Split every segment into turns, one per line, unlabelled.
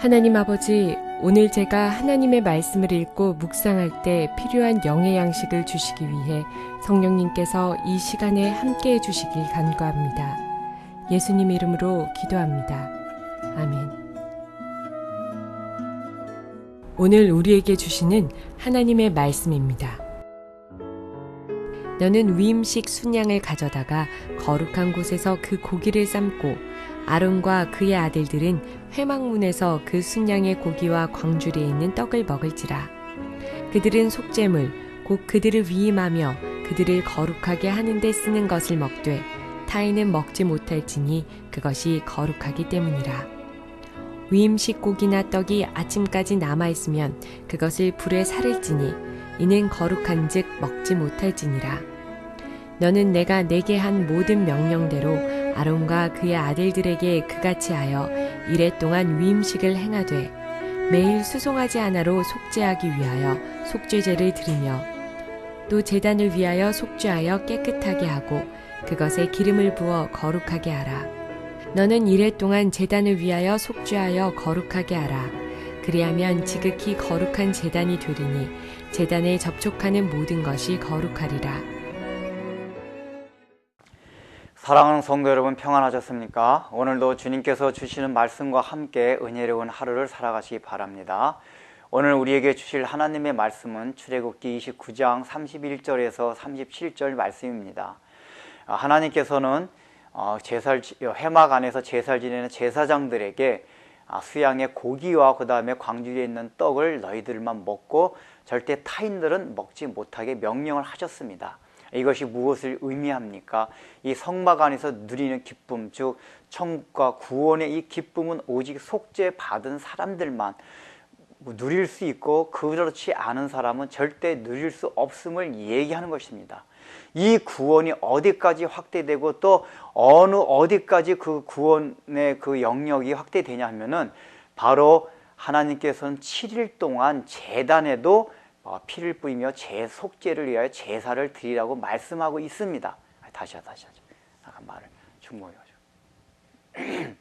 하나님 아버지, 오늘 제가 하나님의 말씀을 읽고 묵상할 때 필요한 영의 양식을 주시기 위해 성령님께서 이 시간에 함께해 주시길 간구합니다. 예수님 이름으로 기도합니다. 아멘. 오늘 우리에게 주시는 하나님의 말씀입니다. 너는 위임식 순양을 가져다가 거룩한 곳에서 그 고기를 삶고 아론과 그의 아들들은 회막문에서 그 순양의 고기와 광주리에 있는 떡을 먹을지라. 그들은 속죄물 곧 그들을 위임하며 그들을 거룩하게 하는 데 쓰는 것을 먹되 타인은 먹지 못할지니 그것이 거룩하기 때문이라. 위임식 고기나 떡이 아침까지 남아있으면 그것을 불에 사를지니 이는 거룩한즉 먹지 못할지니라. 너는 내가 내게 한 모든 명령대로 아론과 그의 아들들에게 그같이 하여 이레 동안 위임식을 행하되 매일 수송아지 하나로 속죄하기 위하여 속죄제를 드리며 또 제단을 위하여 속죄하여 깨끗하게 하고 그것에 기름을 부어 거룩하게 하라. 너는 이레 동안 제단을 위하여 속죄하여 거룩하게 하라. 그리하면 지극히 거룩한 제단이 되리니 제단에 접촉하는 모든 것이 거룩하리라.
사랑하는 성도 여러분, 평안하셨습니까? 오늘도 주님께서 주시는 말씀과 함께 은혜로운 하루를 살아가시기 바랍니다. 오늘 우리에게 주실 하나님의 말씀은 출애굽기 29장 31절에서 37절 말씀입니다. 하나님께서는 회막 안에서 제사를 지내는 제사장들에게 수양의 고기와 그 다음에 광주리에 있는 떡을 너희들만 먹고 절대 타인들은 먹지 못하게 명령을 하셨습니다. 이것이 무엇을 의미합니까? 이 성막 안에서 누리는 기쁨, 즉 천국과 구원의 이 기쁨은 오직 속죄 받은 사람들만 누릴 수 있고 그렇지 않은 사람은 절대 누릴 수 없음을 얘기하는 것입니다. 이 구원이 어디까지 확대되고 또 어디까지 그 구원의 그 영역이 확대되냐 하면은 바로 하나님께서는 7일 동안 제단에도 피를 뿌리며 속죄를 위하여 제사를 드리라고 말씀하고 있습니다. 다시 하죠. 잠깐 말을 충분히 하죠.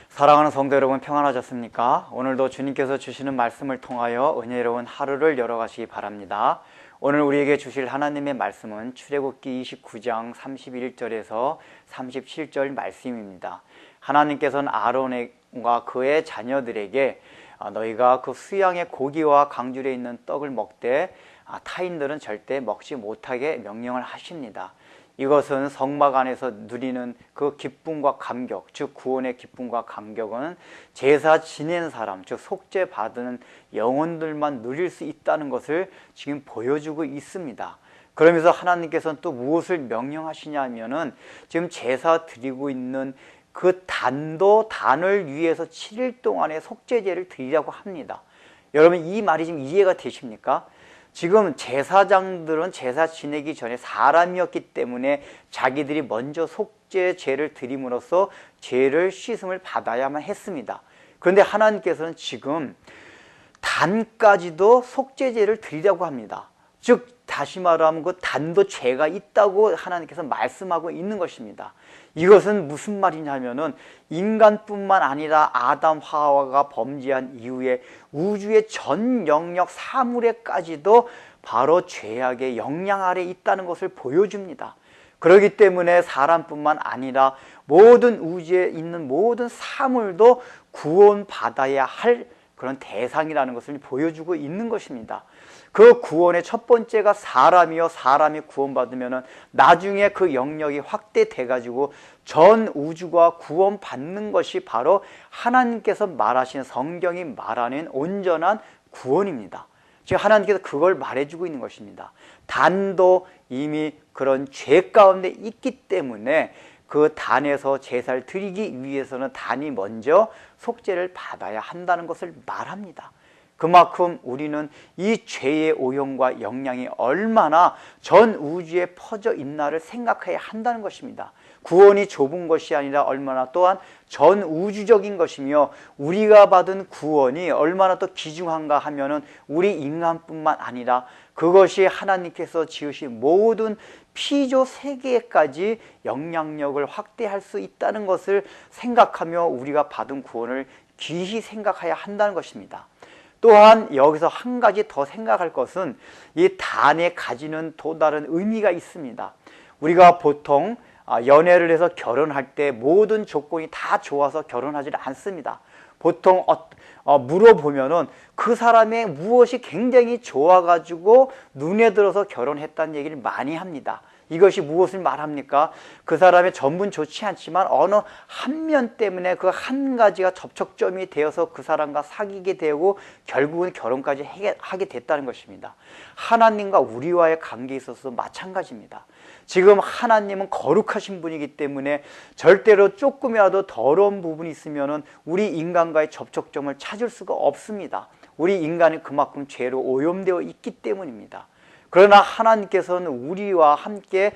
사랑하는 성도 여러분, 평안하셨습니까? 오늘도 주님께서 주시는 말씀을 통하여 은혜로운 하루를 열어가시기 바랍니다. 오늘 우리에게 주실 하나님의 말씀은 출애굽기 29장 31절에서 37절 말씀입니다. 하나님께서는 아론과 그의 자녀들에게 너희가 그 수양의 고기와 광주리에 있는 떡을 먹되 타인들은 절대 먹지 못하게 명령을 하십니다. 이것은 성막 안에서 누리는 그 기쁨과 감격, 즉 구원의 기쁨과 감격은 제사 지낸 사람, 즉 속죄 받은 영혼들만 누릴 수 있다는 것을 지금 보여주고 있습니다. 그러면서 하나님께서는 또 무엇을 명령하시냐면은 지금 제사 드리고 있는 그 단을 위해서 7일 동안의 속죄제를 드리라고 합니다. 여러분, 이 말이 지금 이해가 되십니까? 지금 제사장들은 제사 지내기 전에 사람이었기 때문에 자기들이 먼저 속죄제를 드림으로써 죄를 씻음을 받아야만 했습니다. 그런데 하나님께서는 지금 단까지도 속죄제를 드리라고 합니다. 즉 다시 말하면 그 단도 죄가 있다고 하나님께서 말씀하고 있는 것입니다. 이것은 무슨 말이냐면은 인간뿐만 아니라 아담 하와가 범죄한 이후에 우주의 전 영역 사물에까지도 바로 죄악의 영향 아래 있다는 것을 보여줍니다. 그렇기 때문에 사람뿐만 아니라 모든 우주에 있는 모든 사물도 구원받아야 할 그런 대상이라는 것을 보여주고 있는 것입니다. 그 구원의 첫 번째가 사람이요, 사람이 구원받으면 나중에 그 영역이 확대돼 가지고 전 우주가 구원받는 것이 바로 하나님께서 말하신, 성경이 말하는 온전한 구원입니다. 지금 하나님께서 그걸 말해주고 있는 것입니다. 단도 이미 그런 죄 가운데 있기 때문에 그 단에서 제사를 드리기 위해서는 단이 먼저 속죄를 받아야 한다는 것을 말합니다. 그만큼 우리는 이 죄의 오염과 영향이 얼마나 전 우주에 퍼져 있나를 생각해야 한다는 것입니다. 구원이 좁은 것이 아니라 얼마나 또한 전 우주적인 것이며 우리가 받은 구원이 얼마나 더 귀중한가 하면은 우리 인간뿐만 아니라 그것이 하나님께서 지으신 모든 피조 세계까지 영향력을 확대할 수 있다는 것을 생각하며 우리가 받은 구원을 귀히 생각해야 한다는 것입니다. 또한 여기서 한 가지 더 생각할 것은 이 단에 가지는 또 다른 의미가 있습니다. 우리가 보통 연애를 해서 결혼할 때 모든 조건이 다 좋아서 결혼하지 않습니다. 보통 물어보면은 그 사람의 무엇이 굉장히 좋아가지고 눈에 들어서 결혼했다는 얘기를 많이 합니다. 이것이 무엇을 말합니까? 그 사람의 전부는 좋지 않지만 어느 한 면 때문에 그 한 가지가 접촉점이 되어서 그 사람과 사귀게 되고 결국은 결혼까지 하게 됐다는 것입니다. 하나님과 우리와의 관계에 있어서 마찬가지입니다. 지금 하나님은 거룩하신 분이기 때문에 절대로 조금이라도 더러운 부분이 있으면은 우리 인간과의 접촉점을 찾을 수가 없습니다. 우리 인간이 그만큼 죄로 오염되어 있기 때문입니다. 그러나 하나님께서는 우리와 함께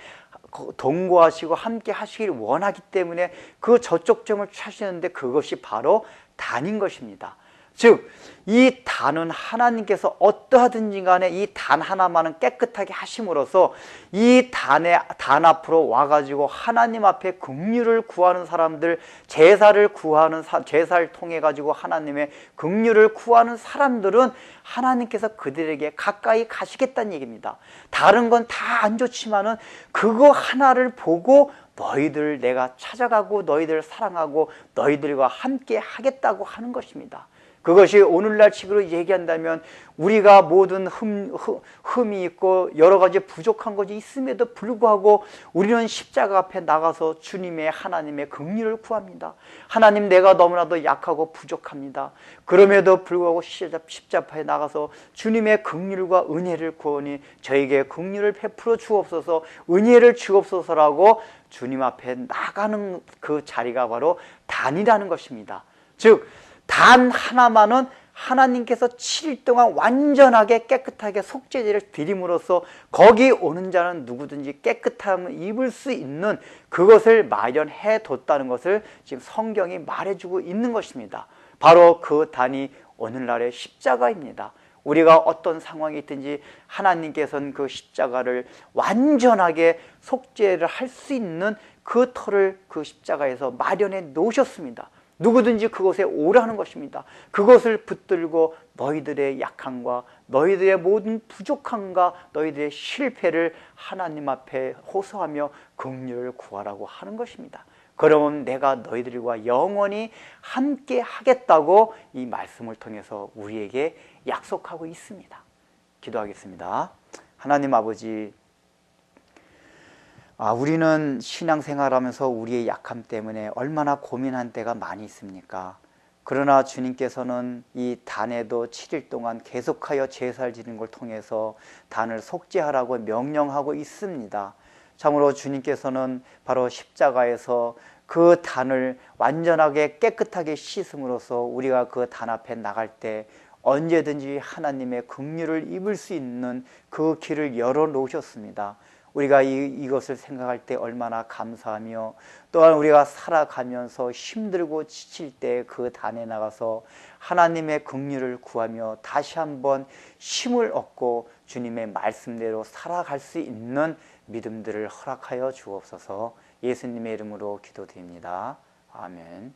동거하시고 함께 하시길 원하기 때문에 그 접촉점을 찾으시는데 그것이 바로 단인 것입니다. 즉, 이 단은 하나님께서 어떠하든지 간에 이 단 하나만은 깨끗하게 하심으로써 이 단 앞으로 와가지고 하나님 앞에 긍휼을 구하는 사람들, 제사를 통해 가지고 하나님의 긍휼을 구하는 사람들은 하나님께서 그들에게 가까이 가시겠다는 얘기입니다. 다른 건 다 안 좋지만은 그거 하나를 보고 너희들 내가 찾아가고 너희들 사랑하고 너희들과 함께 하겠다고 하는 것입니다. 그것이 오늘날 식으로 얘기한다면 우리가 모든 흠이 있고 여러 가지 부족한 것이 있음에도 불구하고 우리는 십자가 앞에 나가서 주님의 하나님의 긍휼을 구합니다. 하나님, 내가 너무나도 약하고 부족합니다. 그럼에도 불구하고 십자가에 나가서 주님의 긍휼과 은혜를 구하니 저에게 긍휼을 베풀어 주옵소서, 은혜를 주옵소서라고 주님 앞에 나가는 그 자리가 바로 단이라는 것입니다. 즉, 단 하나만은 하나님께서 7일 동안 완전하게 깨끗하게 속죄제를 드림으로써 거기 오는 자는 누구든지 깨끗함을 입을 수 있는 그것을 마련해 뒀다는 것을 지금 성경이 말해주고 있는 것입니다. 바로 그 단이 오늘날의 십자가입니다. 우리가 어떤 상황이 있든지 하나님께서는 그 십자가를 완전하게 속죄를 할 수 있는 그 터를 그 십자가에서 마련해 놓으셨습니다. 누구든지 그곳에 오라는 것입니다. 그것을 붙들고 너희들의 약함과 너희들의 모든 부족함과 너희들의 실패를 하나님 앞에 호소하며 긍휼을 구하라고 하는 것입니다. 그러면 내가 너희들과 영원히 함께 하겠다고 이 말씀을 통해서 우리에게 약속하고 있습니다. 기도하겠습니다. 하나님 아버지, 우리는 신앙생활하면서 우리의 약함 때문에 얼마나 고민한 때가 많이 있습니까? 그러나 주님께서는 이 단에도 7일 동안 계속하여 제사를 지는 걸 통해서 단을 속죄하라고 명령하고 있습니다. 참으로 주님께서는 바로 십자가에서 그 단을 완전하게 깨끗하게 씻음으로써 우리가 그 단 앞에 나갈 때 언제든지 하나님의 긍휼을 입을 수 있는 그 길을 열어놓으셨습니다. 우리가 이것을 생각할 때 얼마나 감사하며 또한 우리가 살아가면서 힘들고 지칠 때 그 단에 나가서 하나님의 긍휼을 구하며 다시 한번 힘을 얻고 주님의 말씀대로 살아갈 수 있는 믿음들을 허락하여 주옵소서. 예수님의 이름으로 기도드립니다. 아멘.